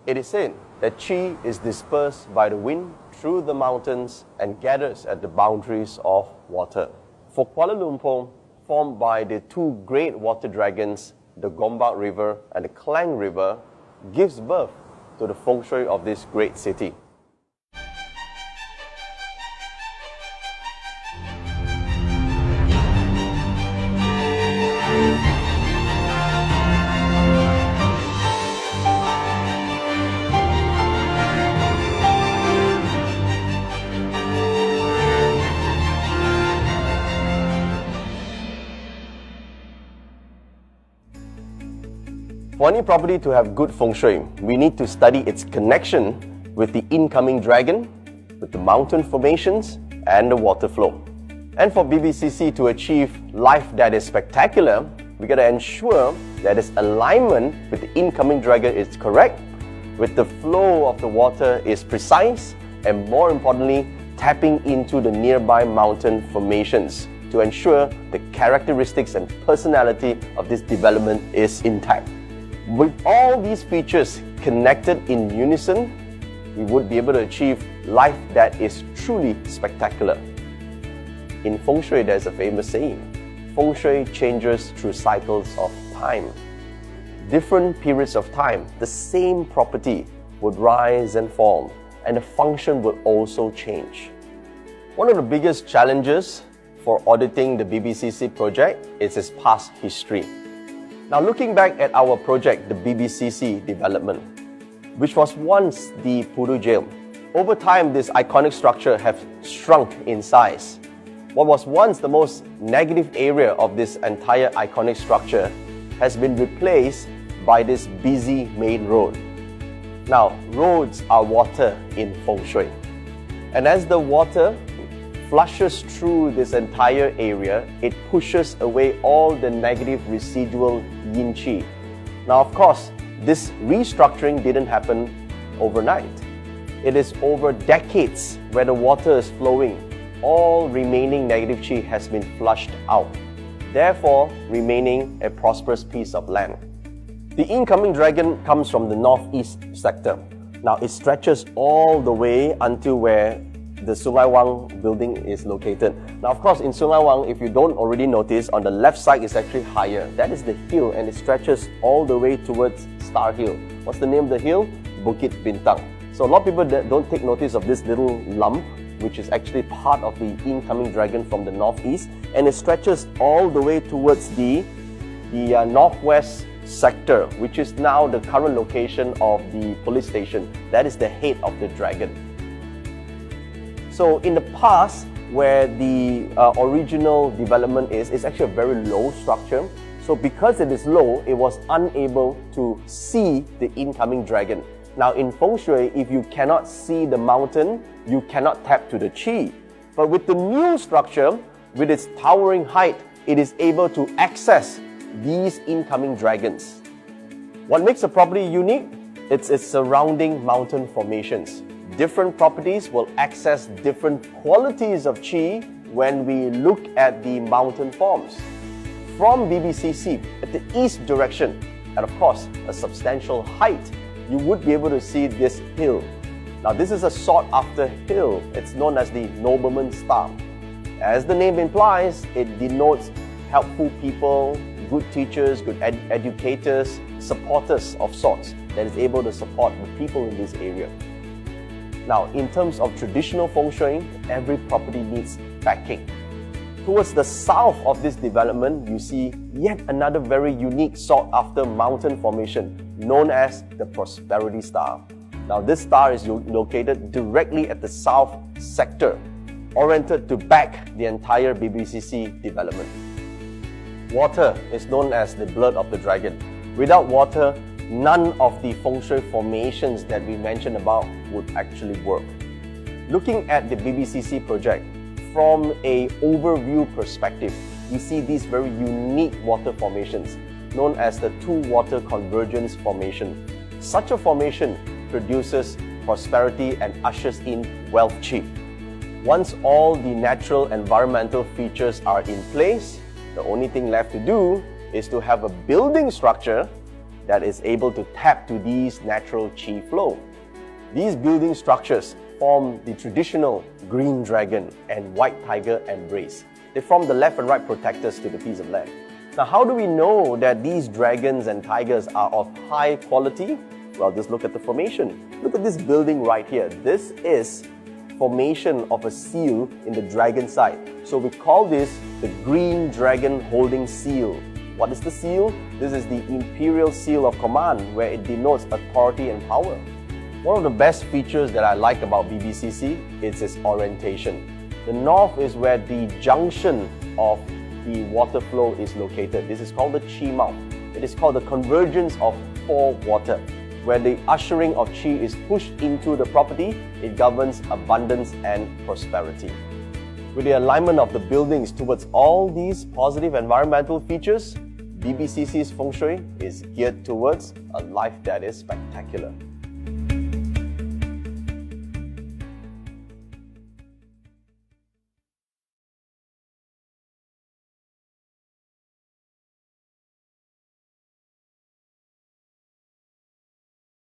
It is said that qi is dispersed by the wind through the mountains and gathers at the boundaries of water. For Kuala Lumpur, formed by the two great water dragons, the Gombak River and the Klang River, gives birth to the feng shui of this great city. For any property to have good feng shui, we need to study its connection with the incoming dragon, with the mountain formations, and the water flow. And for BBCC to achieve life that is spectacular, we got to ensure that its alignment with the incoming dragon is correct, with the flow of the water is precise, and more importantly, tapping into the nearby mountain formations to ensure the characteristics and personality of this development is intact. With all these features connected in unison, we would be able to achieve life that is truly spectacular. In Feng Shui, there's a famous saying, Feng Shui changes through cycles of time. Different periods of time, the same property would rise and fall, and the function will also change. One of the biggest challenges for auditing the BBCC project is its past history. Now, looking back at our project, the BBCC development, which was once the Pudu Jail, over time this iconic structure has shrunk in size. What was once the most negative area of this entire iconic structure has been replaced by this busy main road. Now, roads are water in Feng Shui. And as the water flushes through this entire area, it pushes away all the negative residual yin qi. Now, of course, this restructuring didn't happen overnight. It is over decades where the water is flowing. All remaining negative qi has been flushed out, therefore remaining a prosperous piece of land. The incoming dragon comes from the northeast sector. Now, it stretches all the way until where the Sungai Wang building is located. Now, of course, in Sungai Wang, if you don't already notice, on the left side is actually higher. That is the hill, and it stretches all the way towards Star Hill. What's the name of the hill? Bukit Bintang. So a lot of people don't take notice of this little lump, which is actually part of the incoming dragon from the northeast, and it stretches all the way towards the northwest sector, which is now the current location of the police station. That is the head of the dragon. So in the past, where the original development is, it's actually a very low structure. So because it is low, it was unable to see the incoming dragon. Now in Feng Shui, if you cannot see the mountain, you cannot tap to the qi. But with the new structure, with its towering height, it is able to access these incoming dragons. What makes a property unique? It's its surrounding mountain formations. Different properties will access different qualities of qi when we look at the mountain forms. From BBCC, at the east direction, and of course, a substantial height, you would be able to see this hill. Now, this is a sought-after hill. It's known as the Nobleman's Star. As the name implies, it denotes helpful people, good teachers, good educators, supporters of sorts that is able to support the people in this area. Now, in terms of traditional feng shui, every property needs backing. Towards the south of this development, you see yet another very unique sought-after mountain formation known as the Prosperity Star. Now, this star is located directly at the south sector, oriented to back the entire BBCC development. Water is known as the blood of the dragon. Without water, none of the feng shui formations that we mentioned about would actually work. Looking at the BBCC project from an overview perspective, we see these very unique water formations known as the two water convergence formation. Such a formation produces prosperity and ushers in wealth qi. Once all the natural environmental features are in place, the only thing left to do is to have a building structure that is able to tap to these natural qi flow. These building structures form the traditional green dragon and white tiger embrace. They form the left and right protectors to the piece of land. Now, how do we know that these dragons and tigers are of high quality? Well, just look at the formation. Look at this building right here. This is formation of a seal in the dragon side. So we call this the green dragon holding seal. What is the seal? This is the imperial seal of command, where it denotes authority and power. One of the best features that I like about BBCC is its orientation. The north is where the junction of the water flow is located. This is called the Qi mouth. It is called the convergence of four water. Where the ushering of Qi is pushed into the property, it governs abundance and prosperity. With the alignment of the buildings towards all these positive environmental features, BBCC's Feng Shui is geared towards a life that is spectacular.